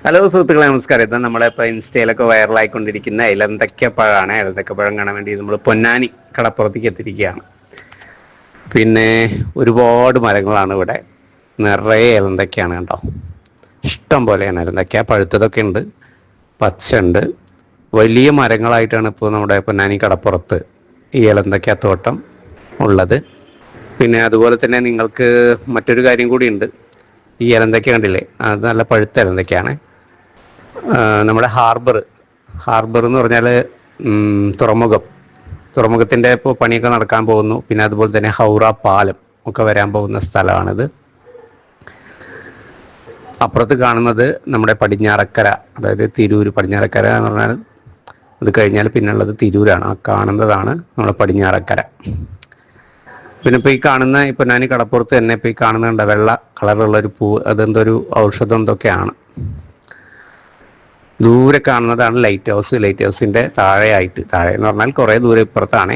Hello സുഹൃത്തുക്കളെ, നമസ്കാരം. ഇത് നമ്മളിപ്പോൾ ഇൻസ്റ്റയിലൊക്കെ വൈറലായിക്കൊണ്ടിരിക്കുന്ന ഇലന്തക്കപ്പഴമാണ്. ഇലന്തക്കപ്പഴം കാണാൻ വേണ്ടി നമ്മൾ പൊന്നാനി കടപ്പുറത്തേക്ക് എത്തിയിരിക്കുകയാണ്. പിന്നെ ഒരുപാട് മരങ്ങളാണ് ഇവിടെ, നിറയെ ഇലന്തക്കയാണ് കേട്ടോ. ഇഷ്ടം പോലെയാണ് ഇലന്തക്ക. പഴുത്തതൊക്കെ ഉണ്ട്, പച്ച ഉണ്ട്. വലിയ മരങ്ങളായിട്ടാണ് ഇപ്പോൾ നമ്മുടെ പൊന്നാനി കടപ്പുറത്ത് ഈ ഇലന്തക്ക തോട്ടം ഉള്ളത്. പിന്നെ അതുപോലെ തന്നെ നിങ്ങൾക്ക് മറ്റൊരു കാര്യം കൂടിയുണ്ട്. ഈ ഇലന്തക്ക കണ്ടില്ലേ, അത് നല്ല പഴുത്ത ഇലന്തക്കയാണ്. നമ്മുടെ ഹാർബർ എന്ന് പറഞ്ഞാൽ തുറമുഖത്തിൻ്റെ ഇപ്പോൾ പണിയൊക്കെ നടക്കാൻ പോകുന്നു. പിന്നെ അതുപോലെ തന്നെ ഹൗറ പാലം ഒക്കെ വരാൻ പോകുന്ന സ്ഥലമാണിത്. അപ്പുറത്ത് കാണുന്നത് നമ്മുടെ പടിഞ്ഞാറക്കര, അതായത് തിരൂർ. പടിഞ്ഞാറക്കര എന്ന് പറഞ്ഞാൽ അത് കഴിഞ്ഞാൽ പിന്നുള്ളത് തിരൂരാണ്. ആ കാണുന്നതാണ് നമ്മുടെ പടിഞ്ഞാറക്കര. പിന്നെ ഇപ്പോൾ ഈ കാണുന്ന പൊന്നാനി കടപ്പുറത്ത് തന്നെ ഇപ്പോൾ ഈ കാണുന്നുണ്ട് വെള്ള കളറുള്ളൊരു പൂവ്, അതെന്തൊരു ഔഷധം എന്തൊക്കെയാണ്. ദൂരെ കാണുന്നതാണ് ലൈറ്റ് ഹൗസ്. ലൈറ്റ് ഹൗസിൻ്റെ താഴെ എന്ന് പറഞ്ഞാൽ കുറേ ദൂരെ ഇപ്പുറത്താണ്